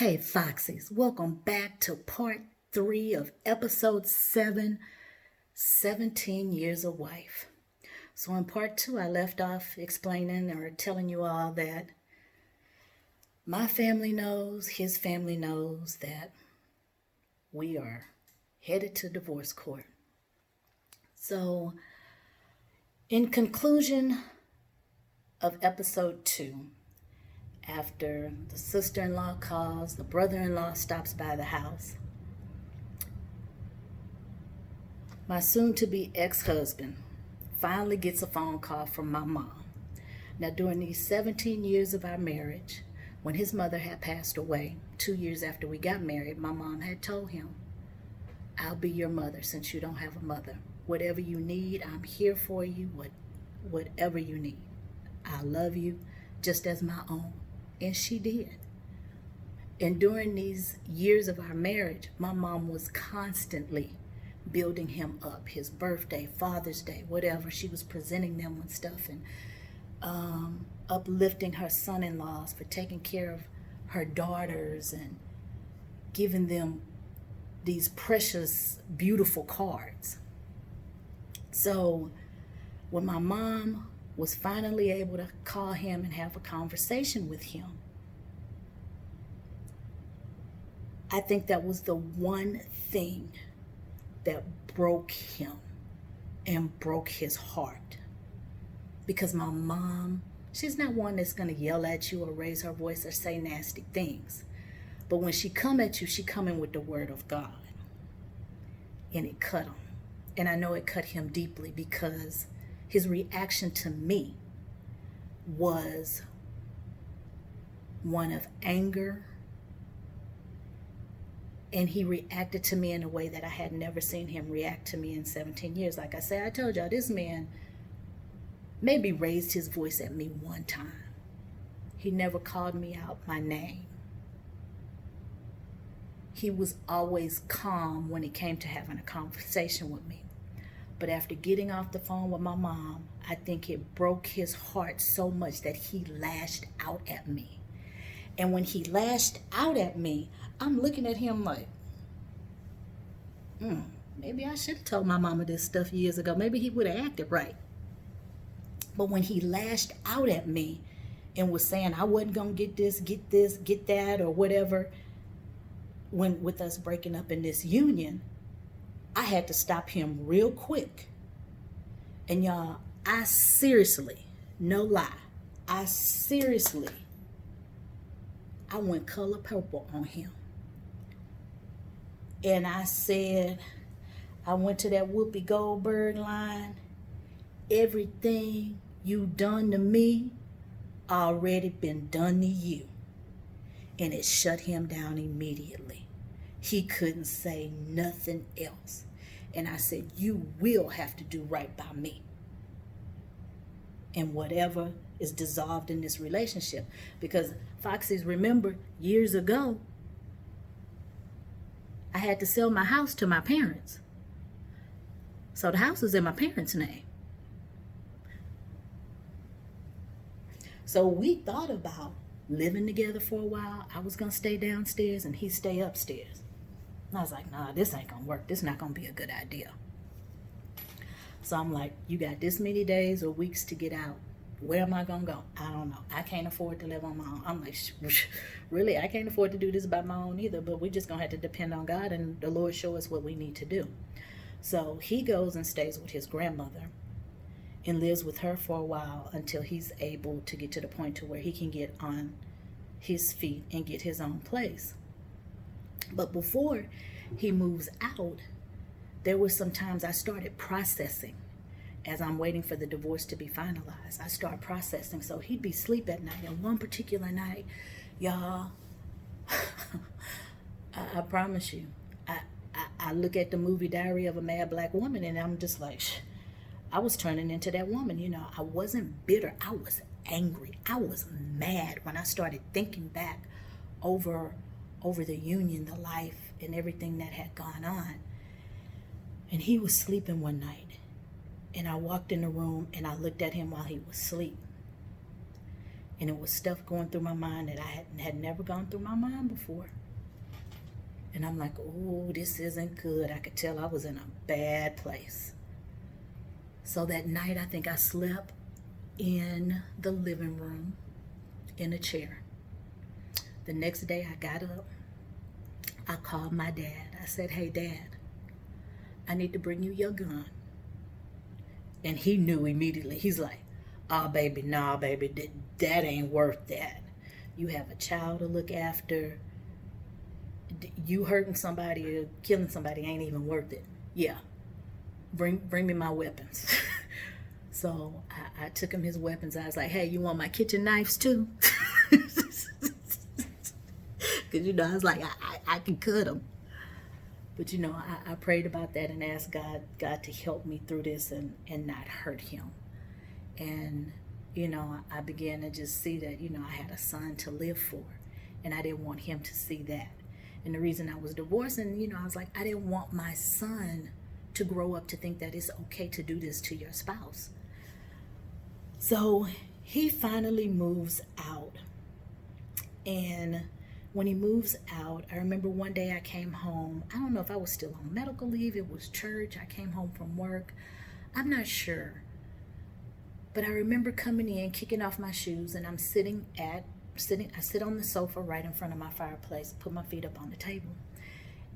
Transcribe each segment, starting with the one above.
Hey Foxies, welcome back to part 3 of episode 7, 17 Years a Wife. So in part 2, I left off explaining or telling you all that my family knows, his family knows that we are headed to divorce court. So in conclusion of episode 2, after the sister-in-law calls, the brother-in-law stops by the house, my soon-to-be ex-husband finally gets a phone call from my mom. Now, during these 17 years of our marriage, when his mother had passed away, 2 years after we got married, my mom had told him, I'll be your mother since you don't have a mother. Whatever you need, I'm here for you, whatever you need. I love you just as my own. And she did. And during these years of our marriage, my mom was constantly building him up. His birthday, Father's Day, whatever. She was presenting them with stuff and uplifting her son-in-laws for taking care of her daughters and giving them these precious, beautiful cards. So when my mom was finally able to call him and have a conversation with him, I think that was the one thing that broke him and broke his heart. Because my mom, she's not one that's going to yell at you or raise her voice or say nasty things. But when she come at you, she coming with the word of God. And it cut him. And I know it cut him deeply because his reaction to me was one of anger. And he reacted to me in a way that I had never seen him react to me in 17 years. Like I said, I told y'all, this man maybe raised his voice at me one time. He never called me out my name. He was always calm when it came to having a conversation with me. But after getting off the phone with my mom, I think it broke his heart so much that he lashed out at me. And when he lashed out at me, I'm looking at him like, maybe I should have told my mama this stuff years ago. Maybe he would have acted right. But when he lashed out at me and was saying I wasn't going to get this, get that, or whatever, when with us breaking up in this union, I had to stop him real quick. And y'all, I seriously, no lie, I went color purple on him. And I said, I went to that Whoopi Goldberg line, everything you done to me already been done to you. And it shut him down immediately. He couldn't say nothing else. And I said, you will have to do right by me. And whatever is dissolved in this relationship. Because Foxies, remember, years ago, I had to sell my house to my parents. So the house is in my parents' name. So we thought about living together for a while. I was going to stay downstairs and he'd stay upstairs. And I was like, nah, this ain't going to work. This is not going to be a good idea. So I'm like, you got this many days or weeks to get out. Where am I going to go? I don't know. I can't afford to live on my own. I'm like, really, I can't afford to do this by my own either, but we're just going to have to depend on God and the Lord show us what we need to do. So he goes and stays with his grandmother and lives with her for a while until he's able to get to the point to where he can get on his feet and get his own place. But before he moves out, there were some times I started processing as I'm waiting for the divorce to be finalized. I start processing. So he'd be asleep at night. And one particular night, y'all, I promise you, I look at the movie Diary of a Mad Black Woman and I'm just like, I was turning into that woman. You know, I wasn't bitter. I was angry. I was mad when I started thinking back over the union, the life, and everything that had gone on. And he was sleeping one night. And I walked in the room and I looked at him while he was asleep. And it was stuff going through my mind that I had never gone through my mind before. And I'm like, oh, this isn't good. I could tell I was in a bad place. So that night, I think I slept in the living room in a chair. The next day, I got up. I called my dad. I said, hey, Dad, I need to bring you your gun. And he knew immediately. He's like, oh, baby, nah, baby, that ain't worth that. You have a child to look after. You hurting somebody or killing somebody ain't even worth it. Yeah, bring me my weapons. So I took him his weapons. I was like, hey, you want my kitchen knives too? Because, you know, I was like, I can cut them. But, you know, I prayed about that and asked God to help me through this and not hurt him. And, you know, I began to just see that, you know, I had a son to live for. And I didn't want him to see that. And the reason I was divorcing, you know, I was like, I didn't want my son to grow up to think that it's okay to do this to your spouse. So he finally moves out. And when he moves out, I remember one day I came home. I don't know if I was still on medical leave. It was church. I came home from work. I'm not sure. But I remember coming in, kicking off my shoes, and I'm I sit on the sofa right in front of my fireplace, put my feet up on the table,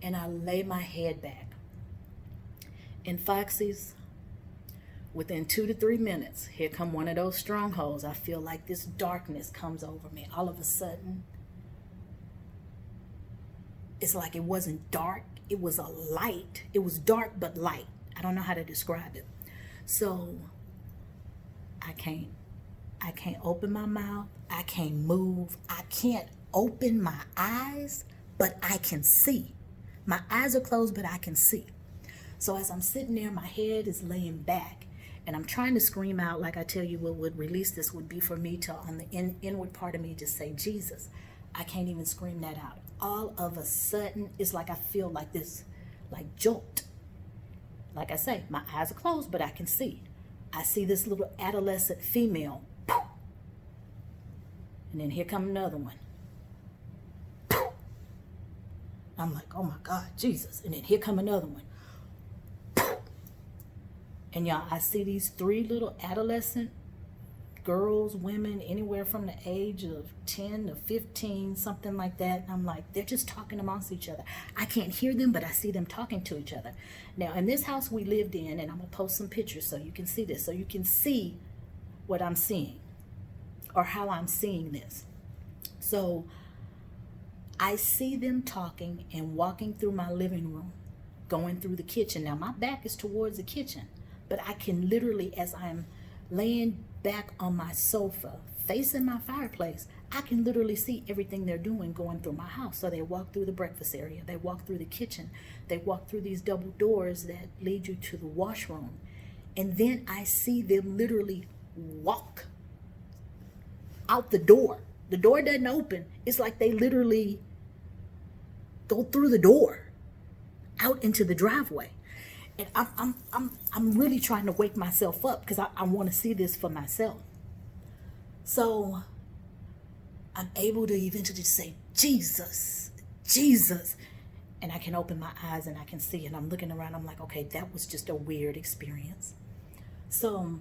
and I lay my head back. And Foxy's, within 2 to 3 minutes, here come one of those strongholds. I feel like this darkness comes over me. All of a sudden, it's like it wasn't dark. It was a light. It was dark but light. I don't know how to describe it. So I can't open my mouth. I can't move. I can't open my eyes, but I can see. My eyes are closed, but I can see. So as I'm sitting there, my head is laying back, and I'm trying to scream out. Like I tell you, what would release this would be for me to, on the inward part of me, just say, Jesus. I can't even scream that out. All of a sudden, it's like I feel like this, like jolt. Like I say, my eyes are closed, but I can see. I see this little adolescent female. And then here come another one. I'm like, oh my God, Jesus. And then here come another one. And y'all, I see these 3 little adolescent girls, women, anywhere from the age of 10 to 15, something like that. And I'm like, they're just talking amongst each other. I can't hear them, but I see them talking to each other. Now, in this house we lived in, and I'm going to post some pictures so you can see this, so you can see what I'm seeing or how I'm seeing this. So I see them talking and walking through my living room, going through the kitchen. Now, my back is towards the kitchen, but I can literally, as I'm laying back on my sofa, facing my fireplace, I can literally see everything they're doing going through my house. So they walk through the breakfast area, they walk through the kitchen, they walk through these double doors that lead you to the washroom. And then I see them literally walk out the door. The door doesn't open. It's like they literally go through the door out into the driveway. And I'm really trying to wake myself up because I want to see this for myself. So I'm able to eventually say, Jesus, Jesus. And I can open my eyes and I can see, and I'm looking around. I'm like, okay, that was just a weird experience. So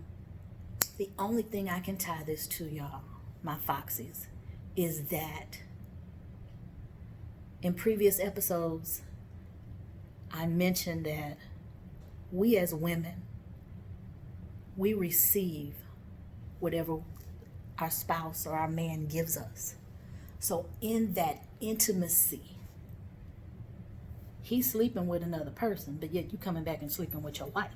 the only thing I can tie this to, y'all, my Foxies, is that in previous episodes, I mentioned that we as women, we receive whatever our spouse or our man gives us. So in that intimacy, he's sleeping with another person, but yet you coming back and sleeping with your wife.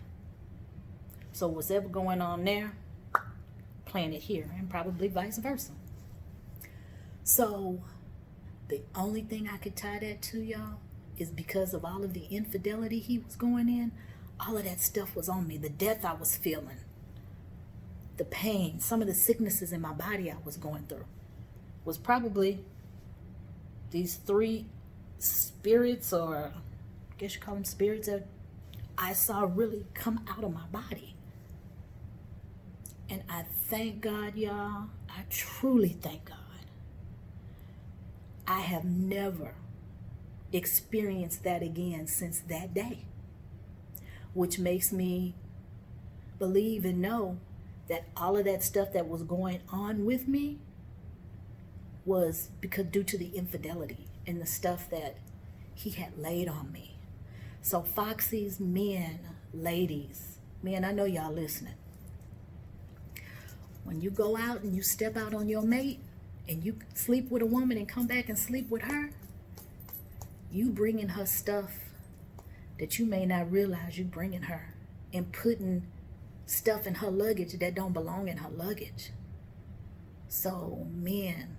So what's ever going on there, playing it here, and probably vice versa. So the only thing I could tie that to, y'all, is because of all of the infidelity he was going in, all of that stuff was on me. The death I was feeling, the pain, some of the sicknesses in my body I was going through was probably these 3 spirits, or I guess you call them spirits, that I saw really come out of my body. And I thank God, y'all. I I truly thank God. I have never experienced that again since that day, which makes me believe and know that all of that stuff that was going on with me was because due to the infidelity and the stuff that he had laid on me. So Foxy's men, ladies, men, I know y'all listening. When you go out and you step out on your mate and you sleep with a woman and come back and sleep with her, you bringing her stuff that you may not realize you bringing her, and putting stuff in her luggage that don't belong in her luggage. So men,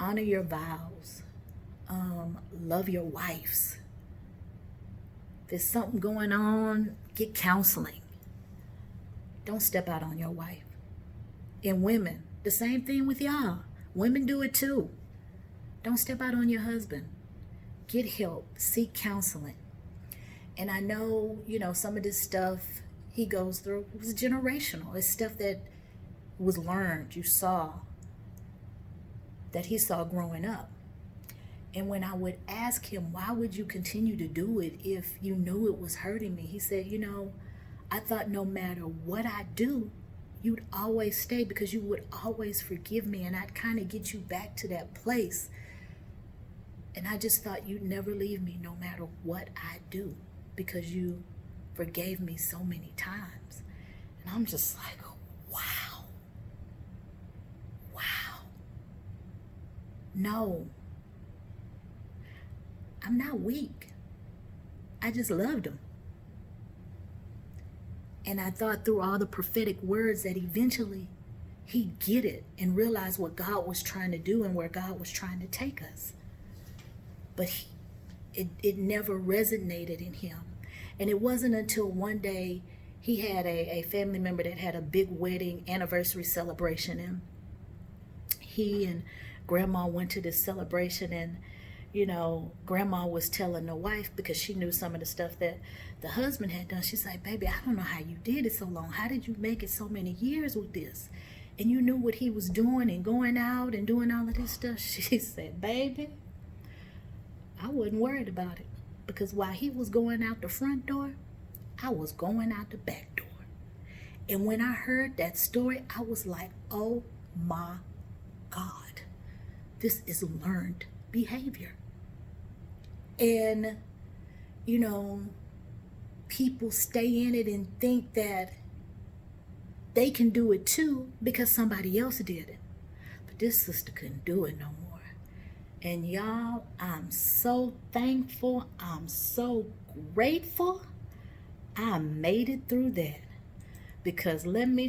honor your vows. Love your wives. If there's something going on, get counseling. Don't step out on your wife. And women, the same thing with y'all. Women do it too. Don't step out on your husband. Get help. Seek counseling. And I know, some of this stuff he goes through was generational. It's stuff that was learned, you saw, that he saw growing up. And when I would ask him, why would you continue to do it if you knew it was hurting me? He said, I thought no matter what I do, you'd always stay because you would always forgive me, and I'd kind of get you back to that place. And I just thought you'd never leave me no matter what I do because you forgave me so many times. And I'm just like, wow. Wow. No. I'm not weak. I just loved him. And I thought through all the prophetic words that eventually he'd get it and realize what God was trying to do and where God was trying to take us. But it never resonated in him. And it wasn't until one day he had a family member that had a big wedding anniversary celebration, and he and grandma went to this celebration, and grandma was telling the wife, because she knew some of the stuff that the husband had done. She's like, baby, I don't know how you did it so long. How did you make it so many years with this? And you knew what he was doing and going out and doing all of this stuff. She said, baby, I wasn't worried about it, because while he was going out the front door, I was going out the back door. And when I heard that story, I was like, oh my God, this is learned behavior. And people stay in it and think that they can do it too because somebody else did it. But this sister couldn't do it no more. And y'all, I'm so thankful. I'm so grateful I made it through that. Because let me